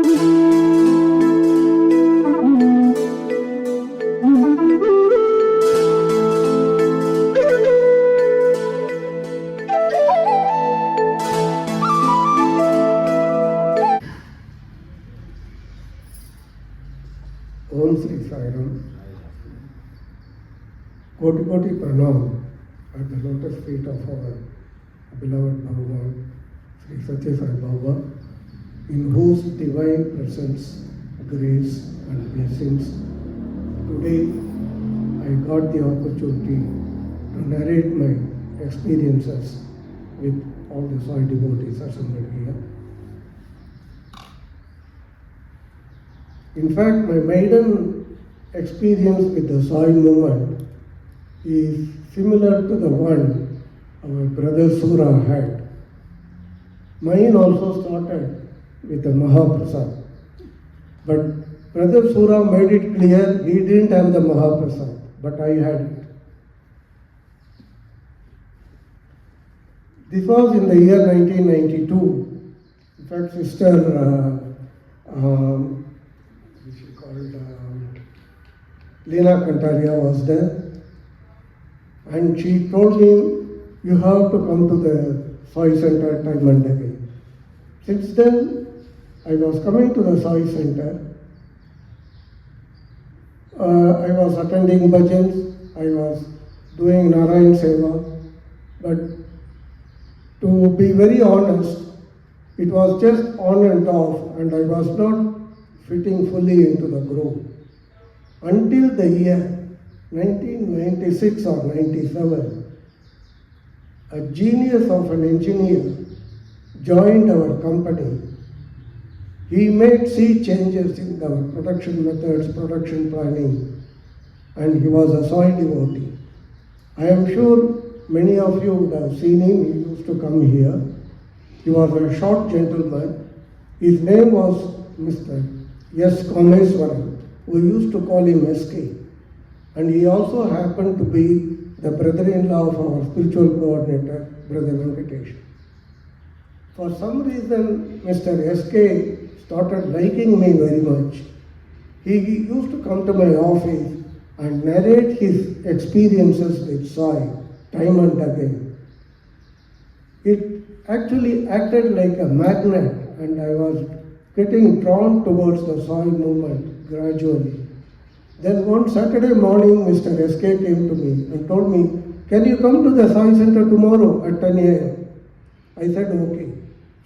Om Sri Sairam. Koti Koti Pranam at the lotus feet of our beloved Bhagawan, Sri Sathya Sai Baba, in whose divine presence, grace and blessings, today I got the opportunity to narrate my experiences with all the Sai devotees assembled here. In fact, my maiden experience with the Sai movement is similar to the one our brother Sura had. Mine also started with the Mahaprasad. But brother Sura made it clear he didn't have the Mahaprasad, but I had it. This was in the year 1992. In fact, Sister Leena Kantaria was there, and she told me, you have to come to the Sai Centre time and again. Since then, I was coming to the Sai Centre. I was attending bhajans, I was doing Narayan Seva, but to be very honest, it was just on and off, and I was not fitting fully into the group. Until the year 1996 or 97, a genius of an engineer joined our company. He made sea changes in our production methods, production planning, and he was a Sai devotee. I am sure many of you would have seen him. He used to come here. He was a short gentleman. His name was Mr. S. Kameswaran. We used to call him SK. And he also happened to be the brother-in-law of our spiritual coordinator, Brother Venkatesh. For some reason, Mr. SK started liking me very much. He used to come to my office and narrate his experiences with Sai time and again. It actually acted like a magnet, and I was getting drawn towards the Sai movement gradually. Then one Saturday morning, Mr. SK came to me and told me, can you come to the Sai Centre tomorrow at 10 a.m.? I said, okay.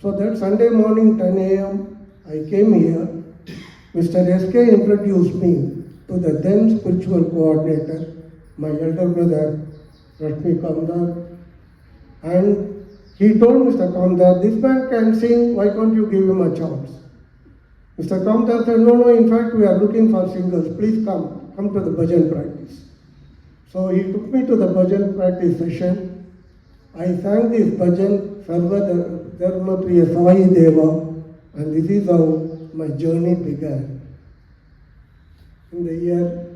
So that Sunday morning, 10 a.m., I came here. Mr. SK introduced me to the then spiritual coordinator, my elder brother, Rashmi Kamdar. And he told Mr. Kamdar, this man can sing, why can't you give him a chance? Mr. Kamdar said, no, in fact, we are looking for singers. Please come to the bhajan practice. So he took me to the bhajan practice session. I sang this bhajan, Sarva Dharma Priya Sai Deva, and this is how my journey began in the year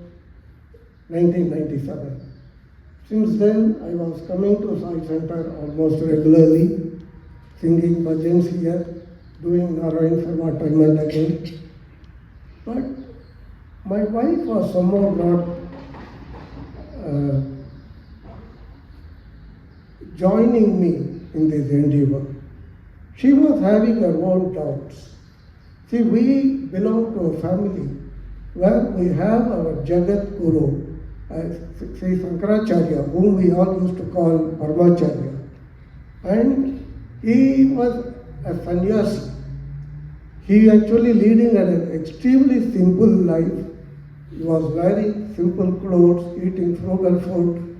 1997. Since then, I was coming to Sai Centre almost regularly, singing bhajans here, doing Narayan Seva time and again. But my wife was somehow not joining me in this endeavor. She was having her own doubts. See, we belong to a family where we have our Jagat Guru, Sri Sankaracharya, whom we all used to call Paramacharya. And he was a sannyasi. He actually leading an extremely simple life. He was wearing simple clothes, eating frugal food.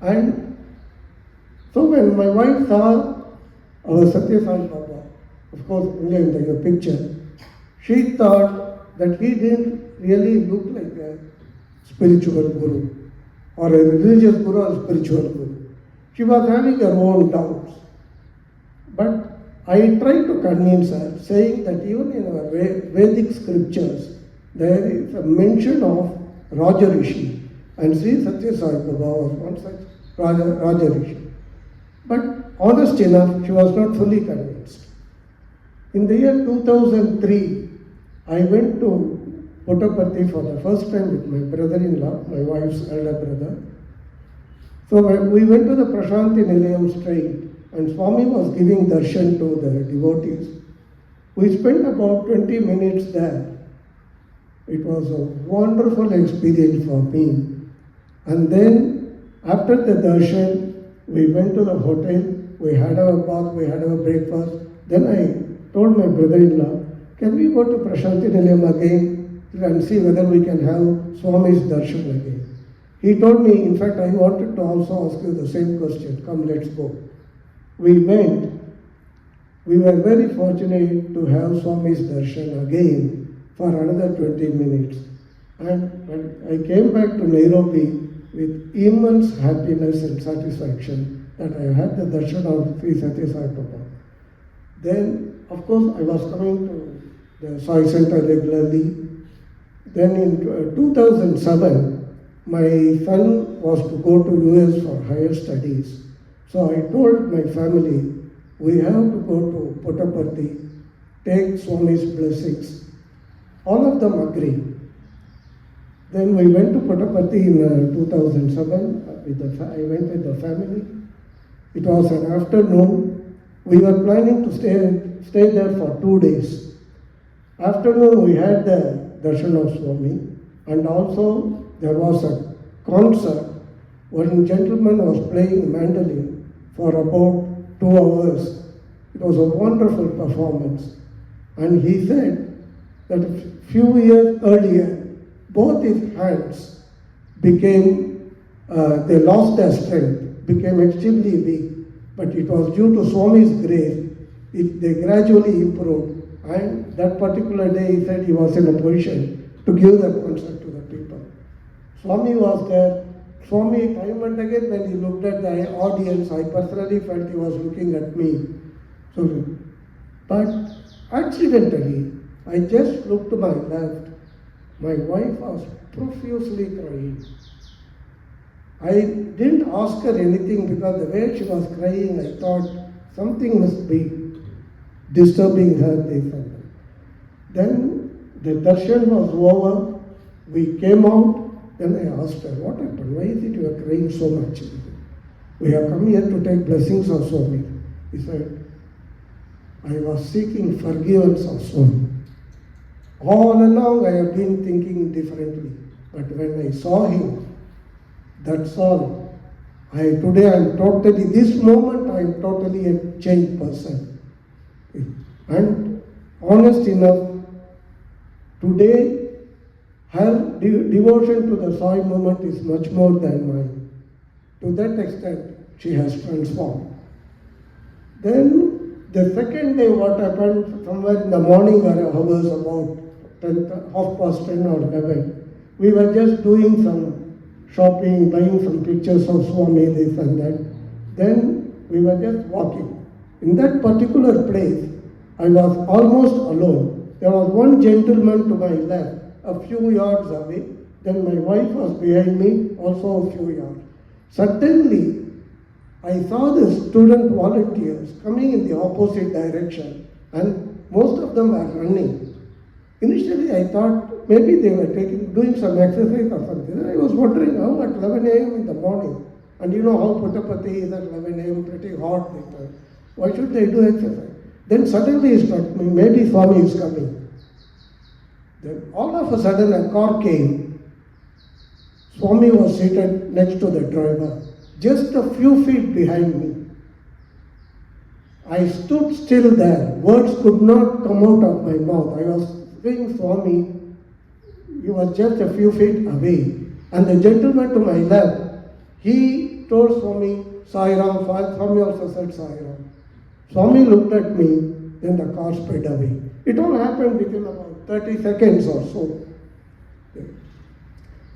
And so when my wife saw our Sathya Sai Baba, of course only in the picture, she thought that he didn't really look like a spiritual guru or a religious guru or spiritual guru. She was having her own doubts. But I tried to convince her, saying that even in our Vedic scriptures, there is a mention of Raja Rishi, and Sri Sathya Sai Baba was one such Raja Rishi. But honest enough, she was not fully convinced. In the year 2003, I went to Puttaparthi for the first time with my brother-in-law, my wife's elder brother. So we went to the Prashanti Nilayam straight, and Swami was giving darshan to the devotees. We spent about 20 minutes there. It was a wonderful experience for me. And then, after the darshan, we went to the hotel, we had our bath, we had our breakfast. Then I told my brother-in-law, can we go to Prashanti Nilayam again and see whether we can have Swami's darshan again? He told me, in fact, I wanted to also ask you the same question. Come, let's go. We went. We were very fortunate to have Swami's darshan again for another 20 minutes. And when I came back to Nairobi with immense happiness and satisfaction that I had the darshan of Sri Sathya Sai. Then, of course, I was coming to the Sai Centre regularly. Then in 2007, my son was to go to US for higher studies. So I told my family, we have to go to Puttaparthi, take Swami's blessings. All of them agreed. Then we went to Puttaparthi in 2007. I went with the family. It was an afternoon. We were planning to stay there for 2 days. Afternoon we had the darshan of Swami, and also there was a concert. One gentleman was playing mandolin for about 2 hours. It was a wonderful performance. And he said that a few years earlier, both his hands became, they lost their strength, became extremely weak. But it was due to Swami's grace, they gradually improved. And that particular day, he said he was in a position to give the concert to the people. Swami was there. Swami, time and again, when he looked at the audience, I personally felt he was looking at me. So, but accidentally, I just looked to my left. My wife was profusely crying. I didn't ask her anything because the way she was crying, I thought something must be disturbing her. Then the darshan was over. We came out. Then I asked her, what happened? Why is it you are crying so much? We have come here to take blessings of Swami. He said, I was seeking forgiveness of Swami. All along I have been thinking differently. But when I saw him, that's all. Today I am totally, this moment I am totally a changed person. And honest enough, today her devotion to the Sai movement is much more than mine. To that extent, she has transformed. Then the second day, what happened, somewhere in the morning hours, about 10:30 or 11, we were just doing some shopping, buying some pictures of Swami, this and that. Then we were just walking. In that particular place, I was almost alone. There was one gentleman to my left, a few yards away. Then my wife was behind me, also a few yards. Suddenly, I saw the student volunteers coming in the opposite direction, and most of them were running. Initially, I thought maybe they were doing some exercise or something. I was wondering how at 11 a.m. in the morning, and you know how Puttaparthi is at 11 a.m., pretty hot. Why should they do exercise? Then suddenly it struck me, maybe Swami is coming. Then all of a sudden a car came. Swami was seated next to the driver, just a few feet behind me. I stood still there. Words could not come out of my mouth. I was seeing Swami. He was just a few feet away. And the gentleman to my left, he told Swami, Sai Ram. Swami also said Sai Ram. Swami looked at me, then the car sped away. It all happened within about 30 seconds or so.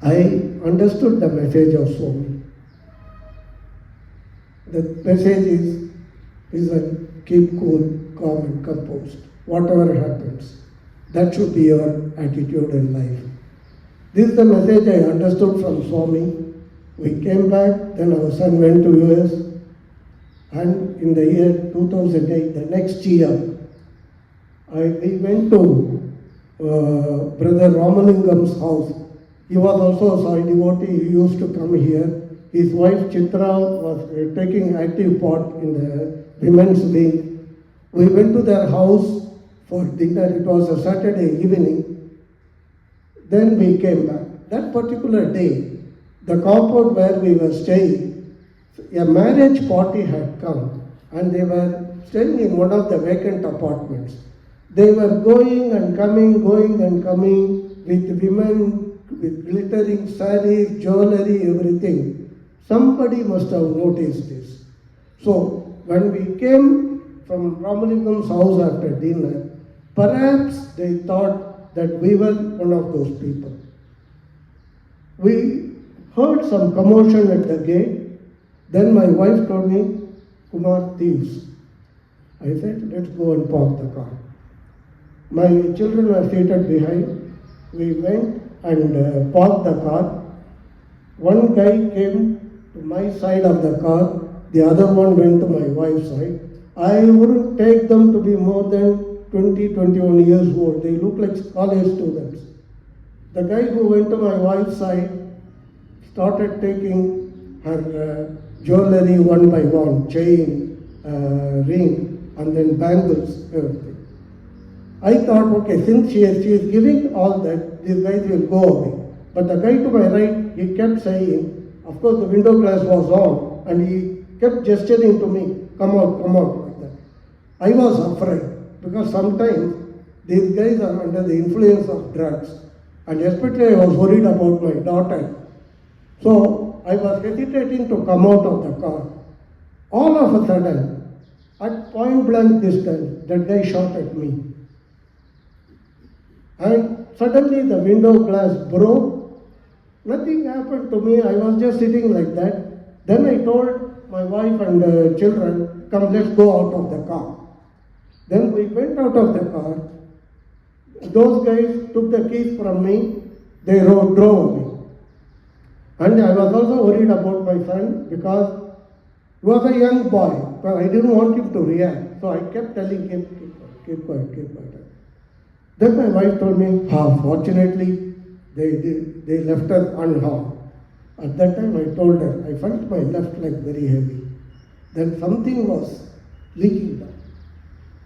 I understood the message of Swami. The message is that keep cool, calm and composed. Whatever happens, that should be your attitude in life. This is the message I understood from Swami. We came back, then our son went to US, and in the year 2008, the next year, we went to Brother Ramalingam's house. He was also a Sai devotee. He used to come here. His wife Chitra was taking active part in the women's wing. We went to their house for dinner. It was a Saturday evening. Then we came back. That particular day, the compound where we were staying, a marriage party had come and they were staying in one of the vacant apartments. They were going and coming with women with glittering saris, jewelry, everything. Somebody must have noticed this. So when we came from Ramalingam's house after dinner, perhaps they thought that we were one of those people. We heard some commotion at the gate. Then my wife told me, Kumar, thieves. I said, let's go and park the car. My children were seated behind. We went and parked the car. One guy came to my side of the car, the other one went to my wife's side. I wouldn't take them to be more than 20, 21 years old. They look like college students. The guy who went to my wife's side started taking her jewelry one by one, chain, ring, and then bangles, everything. I thought, okay, since she is giving all that, these guys will go away. But the guy to my right, he kept saying, of course the window glass was on, and he kept gesturing to me, come out, like that. I was afraid, because sometimes these guys are under the influence of drugs, and especially I was worried about my daughter. So I was hesitating to come out of the car. All of a sudden, at point blank distance, that guy shot at me. And suddenly the window glass broke. Nothing happened to me. I was just sitting like that. Then I told my wife and children, come, let's go out of the car. Then we went out of the car. Those guys took the keys from me. They drove me. And I was also worried about my son because he was a young boy. But I didn't want him to react. So I kept telling him, keep quiet. Then my wife told me, fortunately, they left us unharmed. At that time I told her, I felt my left leg very heavy. Then something was leaking down.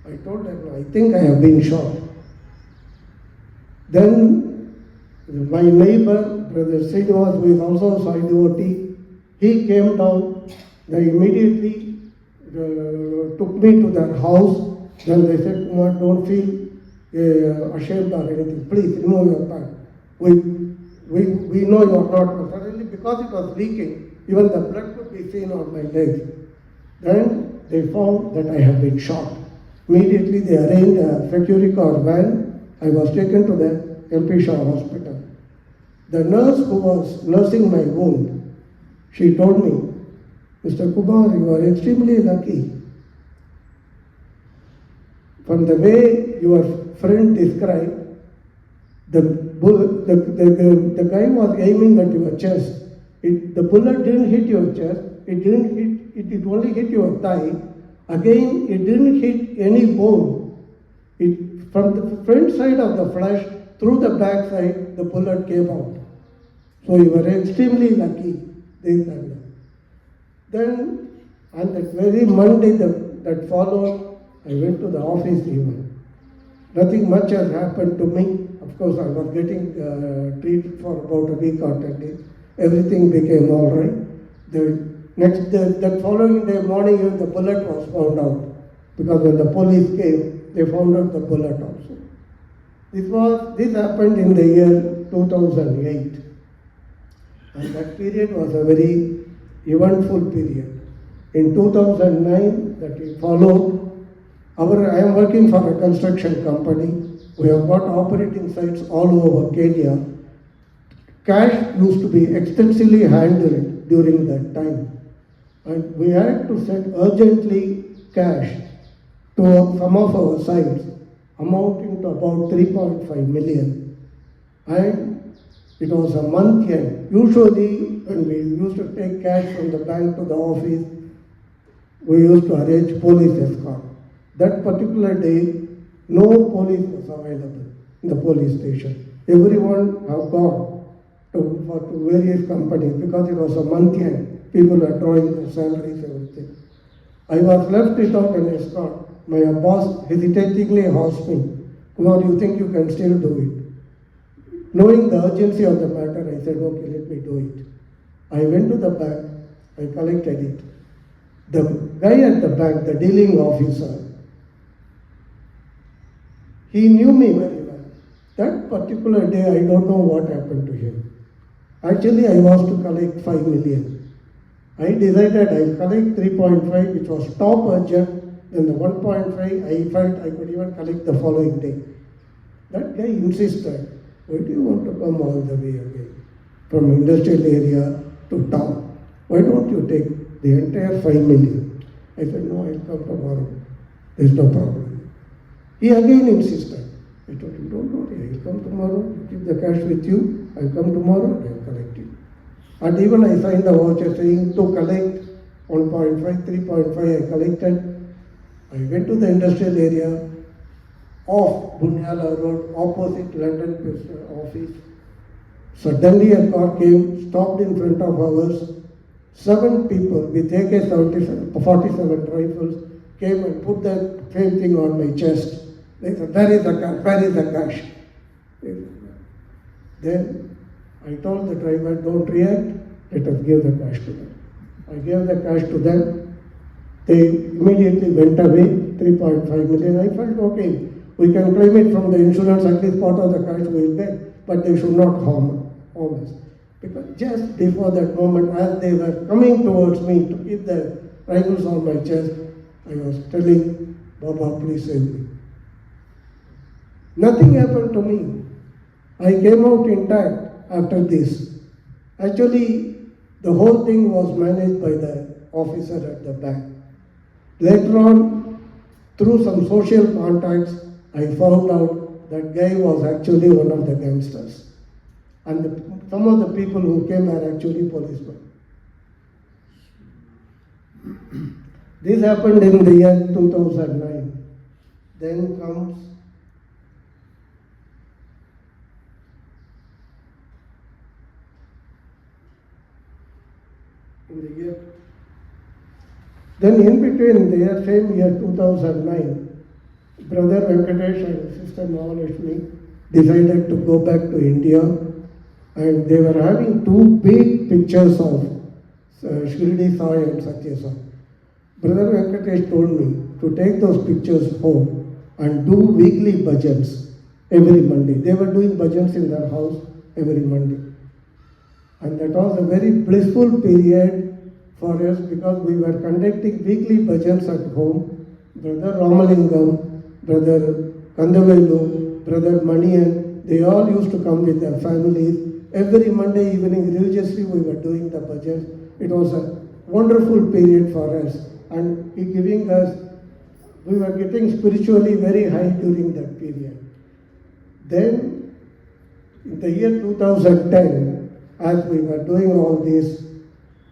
I told her, no, I think I have been shot. Then my neighbor, Brother Srinivas, who is also a Sai devotee, he came down. They immediately took me to their house. Then they said, Kumar, don't feel ashamed or anything. Please remove your pant. We know you are not. Suddenly, because it was leaking, even the blood could be seen on my legs. Then they found that I had been shot. Immediately they arranged a security car van. I was taken to the MP Shah hospital. The nurse who was nursing my wound, she told me, Mr. Kumar, you are extremely lucky. From the way your friend described, the guy was aiming at your chest. The bullet didn't hit your chest. It only hit your thigh. Again, it didn't hit any bone. From the front side of the flesh, through the back side, the bullet came out. So you were extremely lucky. Then, on that very Monday that followed, I went to the office even. Nothing much has happened to me. Of course, I was getting treated for about a week or 10 days. Everything became all right. That following day morning, the bullet was found out. Because when the police came, they found out the bullet also. This happened in the year 2008. And that period was a very eventful period. In 2009, that we followed, I am working for a construction company. We have got operating sites all over Kenya. Cash used to be extensively handled during that time. And we had to send urgently cash to some of our sites, amounting to about 3.5 million. And it was a month end. Usually, when we used to take cash from the bank to the office, we used to arrange police escort. That particular day, no police was available. in the police station. Everyone have gone to various companies because it was a month end. People are drawing their salaries, everything. I was left without an escort. My boss hesitatingly asked me, "Kumar, you think you can still do it?" Knowing the urgency of the matter, I said, "Okay, let me do it." I went to the bank, I collected it. The guy at the bank, the dealing officer, he knew me very well. That particular day, I don't know what happened to him. Actually, I was to collect 5 million. I decided I'll collect 3.5, which was top urgent. Then the 1.5, I felt I could even collect the following day. That guy insisted, "Why do you want to come all the way again from industrial area to town? Why don't you take the entire 5 million? I said, "No, I'll come tomorrow. There's no problem." He again insisted. I told him, "Don't worry, I'll come tomorrow. Keep the cash with you. I'll come tomorrow and I'll collect it." And even I signed the voucher saying to collect 1.5, 3.5, I collected. I went to the industrial area off Bunyala Road, opposite London office. Suddenly a car came, stopped in front of ours. 7 people with AK-47 rifles came and put that same thing on my chest. They said, "Where is the cash? Where is the cash?" Then I told the driver, "Don't react, let us give the cash to them." I gave the cash to them. They immediately went away, 3.5 million. I felt, okay, we can claim it from the insurance, at least part of the cash we will get, but they should not harm us. Because just before that moment, as they were coming towards me to keep the rifles on my chest, I was telling, "Baba, please save me." Nothing happened to me. I came out intact after this. Actually, the whole thing was managed by the officer at the back. Later on, through some social contacts, I found out that guy was actually one of the gangsters. And some of the people who came are actually policemen. This happened in the year 2009. Then comes in the year. Then in between the same year 2009, Brother Venkatesh and Sister Mahalakshmi decided to go back to India, and they were having 2 big pictures of Shirdi Sai and Sathya Sai. Brother Venkatesh told me to take those pictures home and do weekly bhajans every Monday. They were doing bhajans in their house every Monday. And that was a very blissful period for us because we were conducting weekly bhajans at home. Brother Ramalingam, Brother Kandavelu, Brother Manian, they all used to come with their families. Every Monday evening religiously we were doing the bhajans. It was a wonderful period for us, and giving us, we were getting spiritually very high during that period. Then in the year 2010, as we were doing all this,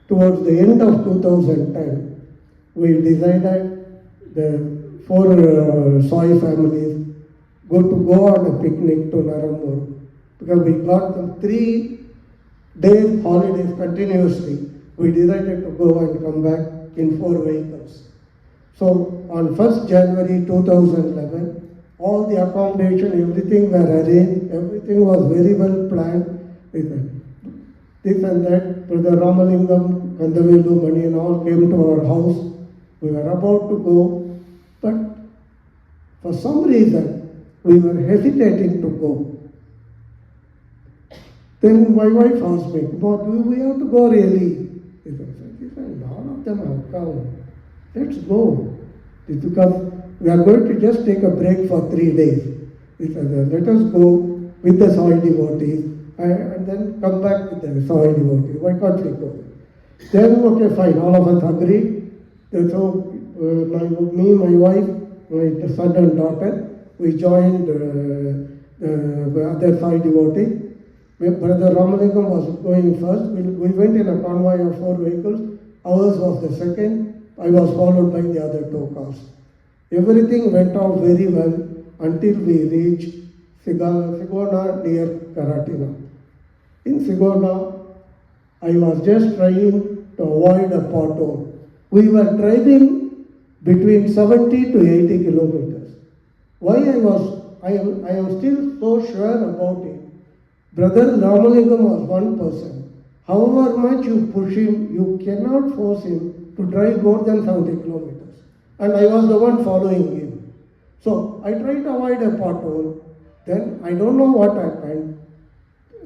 towards the end of 2010, we decided the 4 Sai families go on a picnic to Nairobi because we got them 3 days holidays continuously. We decided to go and come back in 4 vehicles. So on 1st January 2011, all the accommodation, everything were arranged, everything was very well planned. This and that, Brother Ramalingam, Kandavelu, Mani and all came to our house. We were about to go, but for some reason, we were hesitating to go. Then my wife asked me, "But do we have to go really?" I said, "All of them have come. Let's go." Because we are going to just take a break for 3 days. He said, "Let us go with the Sai devotees and then come back with the Sai devotees. Why can't we go?" Then, okay, fine, all of us agreed. So, me, my wife, my son and daughter, we joined the other Sai devotee. Brother Ramalingam was going first. We went in a convoy of 4 vehicles. Ours was the second. I was followed by the other 2 cars. Everything went off very well until we reached Sigona near Karatina. In Sigona, I was just trying to avoid a pothole. We were driving between 70 to 80 kilometers. Why I am still so sure about it. Brother Ramalingam was one person. However much you push him, you cannot force him to drive more than 70 kilometers. And I was the one following him. So I tried to avoid a pothole. Then I don't know what happened.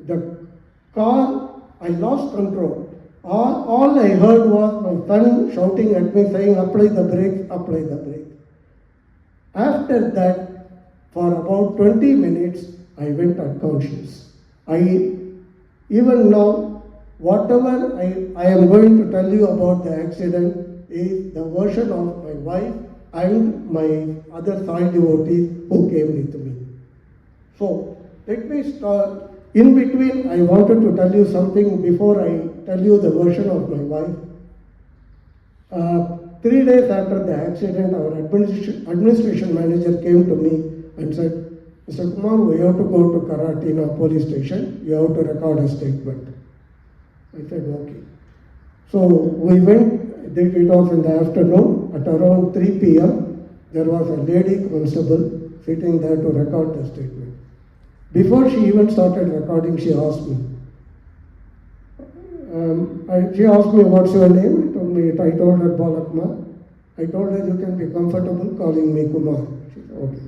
The car, I lost control. All I heard was my son shouting at me saying, apply the brakes, apply the brakes. After that, for about 20 minutes, I went unconscious. Even now, whatever I am going to tell you about the accident is the version of my wife and my other Sai devotees who came with me. So, let me start. In between, I wanted to tell you something before I tell you the version of my wife. 3 days after the accident, our administration manager came to me and said, Mr. Kumar, we have to go to Karatina police station. You have to record a statement. I said, okay. So we went, it was in the afternoon, at around 3 p.m. There was a lady constable sitting there to record the statement. Before she even started recording, she asked me. She asked me, what's your name? I told her Balakumar. I told her, you can be comfortable calling me Kumar. She said, okay.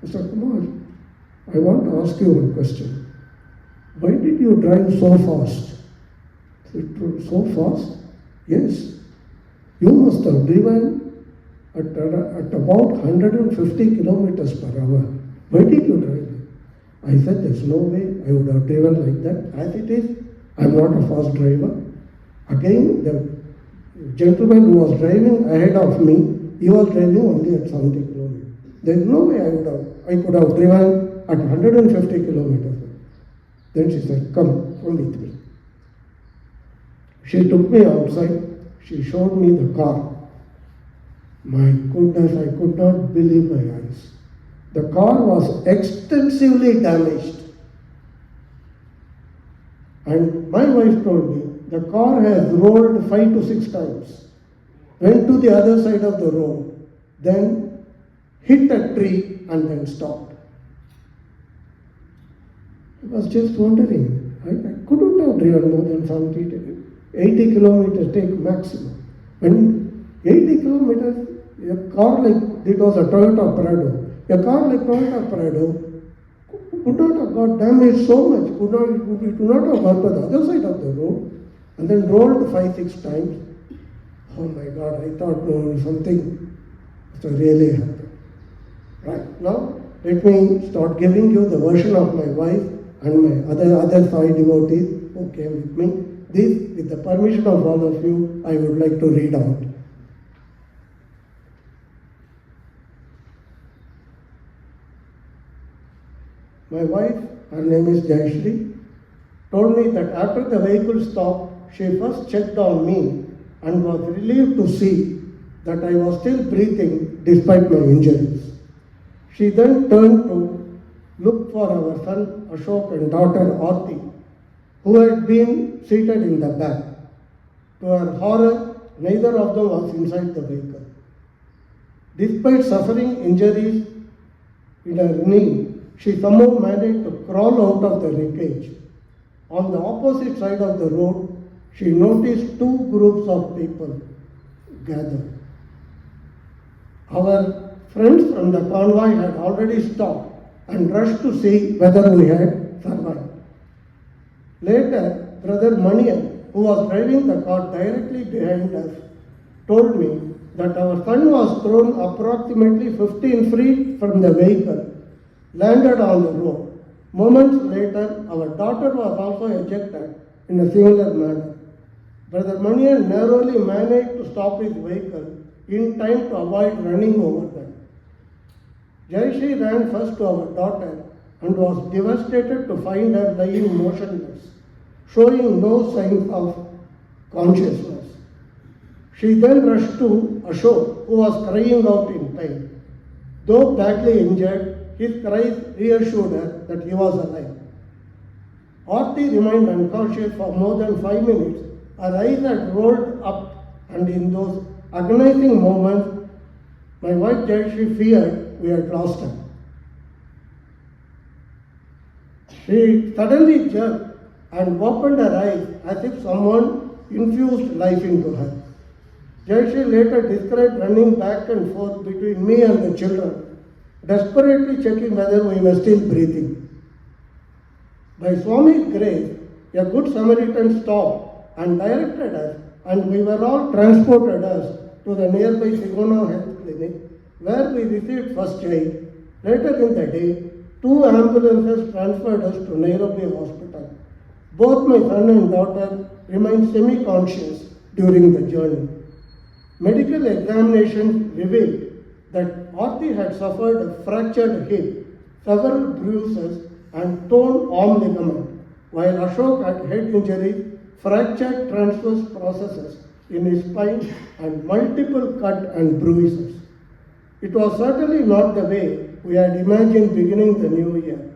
Mr. Kumar, I want to ask you one question. Why did you drive so fast? I said, so fast? Yes. You must have driven at about 150 kilometers per hour. Why did you drive? I said, there's no way I would have driven like that. As it is, I'm not a fast driver. Again, the gentleman who was driving ahead of me, he was driving only at 70 kilometers. There's no way I could have driven at 150 kilometers. Then she said, come with me. She took me outside. She showed me the car. My goodness, I could not believe my eyes. The car was extensively damaged. And my wife told me, the car has rolled 5 to 6 times, went to the other side of the road, then hit a tree and then stopped. I was just wondering, I couldn't have driven more than 80 kilometers take maximum. When 80 kilometers, a car like, it was a Toyota Prado. A car like Toyota Prado could not have got damaged so much, could not have gone to the other side of the road and then rolled 5-6 times. Oh my God, I thought no, something really happened. Right, now let me start giving you the version of my wife and my other Sai devotees who came with me. This, with the permission of all of you, I would like to read out. My wife, her name is Jayashri, told me that after the vehicle stopped, she first checked on me and was relieved to see that I was still breathing despite my injuries. She then turned to look for our son Ashok and daughter Aarti, who had been seated in the back. To her horror, neither of them was inside the vehicle. Despite suffering injuries in her knee, she somehow managed to crawl out of the wreckage. On the opposite side of the road, she noticed 2 groups of people gathered. Our friends from the convoy had already stopped and rushed to see whether we had survived. Later, Brother Manian, who was driving the car directly behind us, told me that our son was thrown approximately 15 feet from the vehicle, landed on the road. Moments later, our daughter was also ejected in a similar manner. Brother Manian narrowly managed to stop his vehicle in time to avoid running over them. Jayashri ran first to our daughter and was devastated to find her lying motionless, showing no signs of consciousness. She then rushed to Ashok, who was crying out in pain. Though badly injured, his cries reassured her that he was alive. Aarti remained unconscious for more than 5 minutes. Her eyes had rolled up, and in those agonizing moments, my wife Jayashree feared we had lost her. She suddenly jerked and opened her eyes as if someone infused life into her. Jayashree later described running back and forth between me and the children, desperately checking whether we were still breathing. By Swami's grace, a good Samaritan stopped and directed us, and we were all transported us to the nearby Sigona Health Clinic, where we received first aid. Later in the day, 2 ambulances transferred us to Nairobi Hospital. Both my son and daughter remained semi-conscious during the journey. Medical examinations revealed that Aarti had suffered a fractured hip, several bruises, and torn arm ligament, while Ashok had head injuries, fractured transverse processes in his spine, and multiple cut and bruises. It was certainly not the way we had imagined beginning the new year.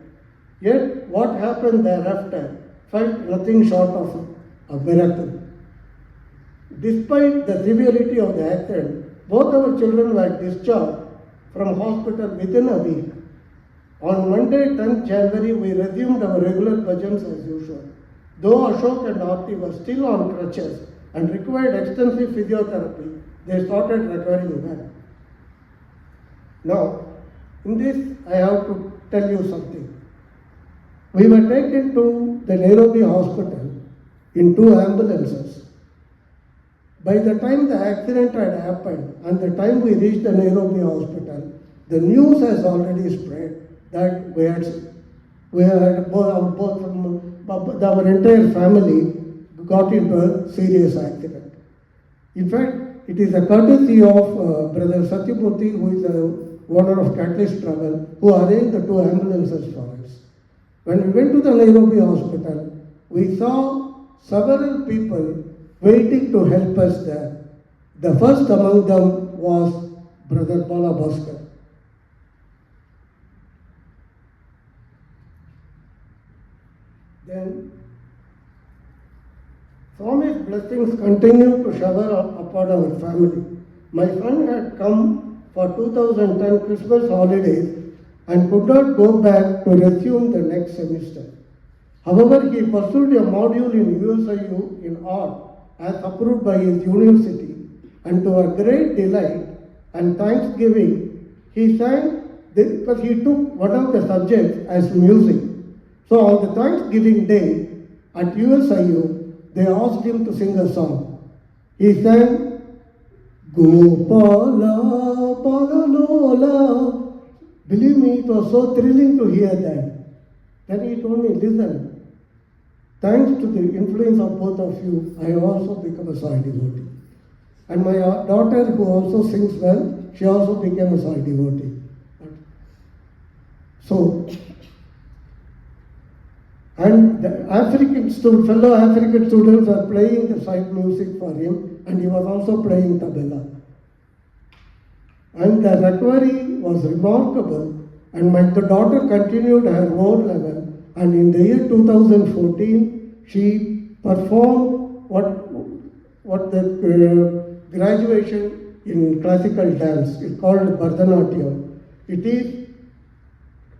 Yet what happened thereafter felt nothing short of a miracle. Despite the severity of the accident, both our children were discharged from hospital within a week. On Monday, 10th January, we resumed our regular bhajans as usual. Though Ashok and Aarti were still on crutches and required extensive physiotherapy, they started recovering well. Now, in this, I have to tell you something. We were taken to the Nairobi hospital in 2 ambulances. By the time the accident had happened and the time we reached the Nairobi hospital, the news has already spread that our entire family got into a serious accident. In fact, it is a courtesy of Brother Sathya Sai, who is the owner of Catalyst Travel, who arranged the 2 ambulances for us. When we went to the Nairobi hospital, we saw several people waiting to help us there. The first among them was Brother Balakumar. Then Swami's blessings continued to shower upon our family. My son had come for 2010 Christmas holidays and could not go back to resume the next semester. However, he pursued a module in USIU in art as approved by his university, and to our great delight and thanksgiving, he sang because he took one of the subjects as music. So on the Thanksgiving Day at USIU, they asked him to sing a song. He sang, Gopala Palalola. Believe me, it was so thrilling to hear that. Then he told me, listen, thanks to the influence of both of you, I have also become a Sai devotee. And my daughter, who also sings well, she also became a Sai devotee. So, and the fellow African students are playing the side music for him, and he was also playing tabla. And the recovery was remarkable, and my daughter continued her O level, and in the year 2014, she performed what the graduation in classical dance is called Bharatanatyam.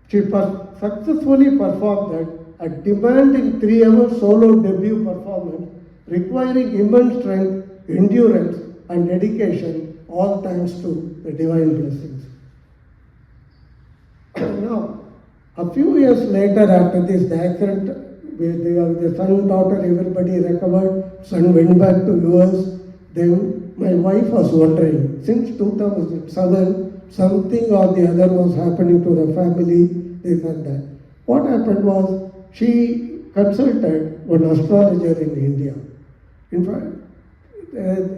She successfully performed that, a demanding 3-hour solo debut performance requiring immense strength, endurance, and dedication, all thanks to the divine blessings. Now, a few years later after this, the accident, the son, daughter, everybody recovered, son went back to US. Then my wife was wondering, since 2007, something or the other was happening to the family, this and that. What happened was, she consulted one astrologer in India. In fact,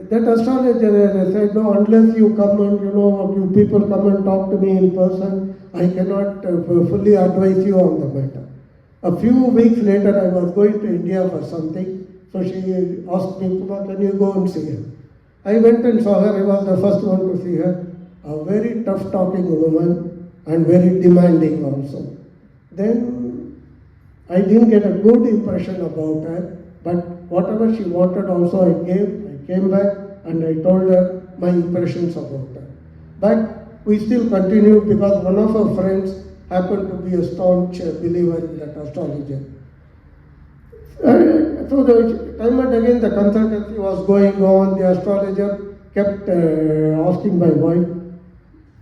that astrologer said, no, unless you come and, you people come and talk to me in person, I cannot fully advise you on the matter. A few weeks later, I was going to India for something, so she asked me, Kumar, can you go and see her? I went and saw her. I was the first one to see her. A very tough talking woman, and very demanding also. Then I didn't get a good impression about her, but whatever she wanted also I gave. I came back and I told her my impressions about her. But we still continued because one of our friends happened to be a staunch believer in that astrologer. So the time and again the consultancy was going on, the astrologer kept asking my wife,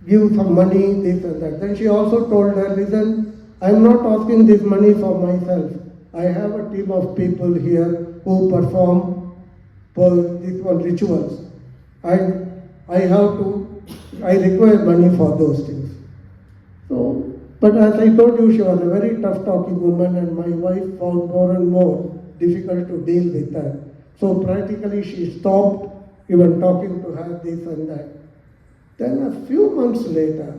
give some money, this and that. Then she also told her, listen, I'm not asking this money for myself. I have a team of people here who perform these rituals. I require money for those things. So, but as I told you, she was a very tough talking woman and my wife found more and more difficult to deal with her. So practically she stopped even talking to her this and that. Then a few months later,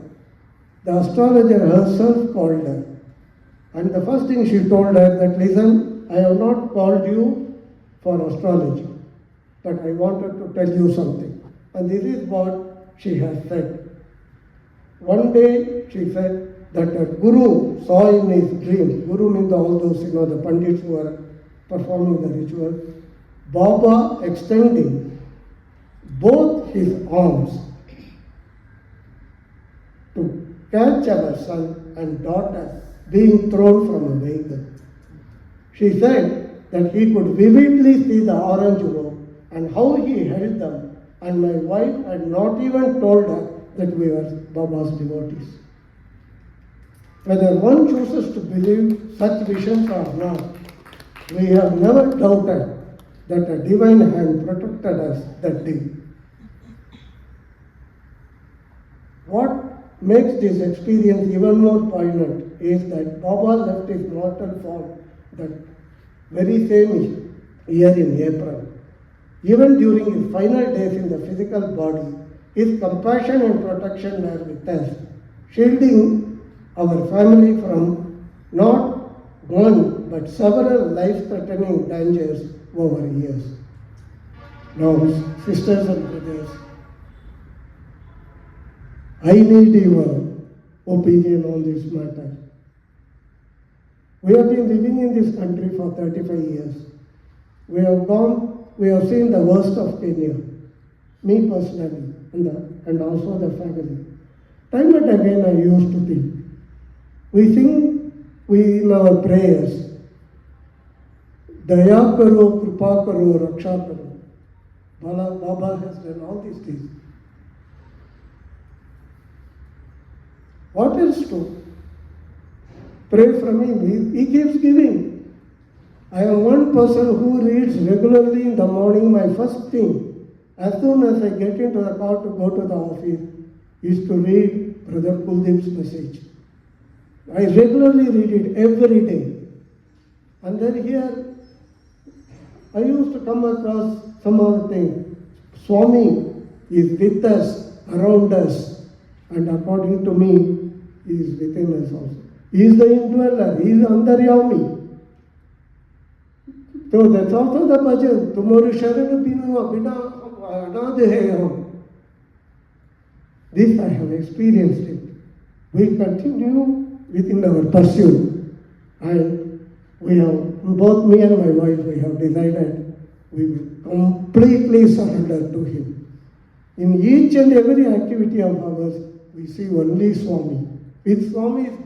the astrologer herself called her. And the first thing she told her that, listen, I have not called you for astrology, but I wanted to tell you something. And this is what she has said. One day she said that a guru saw in his dream, guru means all those, the pandits who are performing the ritual, Baba extending both his arms to catch our son and daughter being thrown from a vehicle. She said that he could vividly see the orange robe and how he held them, and my wife had not even told her that we were Baba's devotees. Whether one chooses to believe such visions or not, we have never doubted that a divine hand protected us that day. What makes this experience even more poignant is that Baba left his mortal form that very same year in April. Even during his final days in the physical body, his compassion and protection were with us, shielding our family from not one but several life-threatening dangers over years. Now, sisters and brothers, I need your opinion on this matter. We have been living in this country for 35 years. We have seen the worst of Kenya, me personally, and also the family. Time and again I used to think, we in our prayers, Daya karo, Kripa karo, Raksha karo. Baba has done all these things. What else to pray from him? He keeps giving. I am one person who reads regularly in the morning. My first thing, as soon as I get into the car to go to the office, is to read Brother Kuldeep's message. I regularly read it every day. And then here, I used to come across some other thing. Swami is with us, around us, and according to me, he is within us also. He is the indweller, he is Andaryami. So that's also the bhajan. Tumhari sharan binuva bina anad hai hum. This I have experienced it. We continue within our pursuit, and we have, both me and my wife, we have decided we will completely surrender to him. In each and every activity of ours, we see only Swami. With Swami's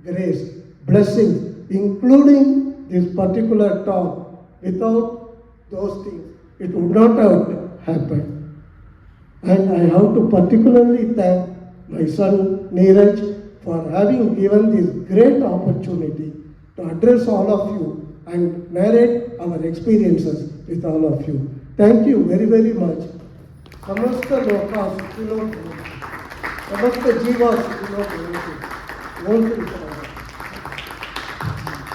grace, blessings, including this particular talk, without those things, it would not have happened. And I have to particularly thank my son Neeraj for having given this great opportunity to address all of you and narrate our experiences with all of you. Thank you very, very much. Samasta loka sukhino bhavantu. Samasta jiva sukhino bhavantu.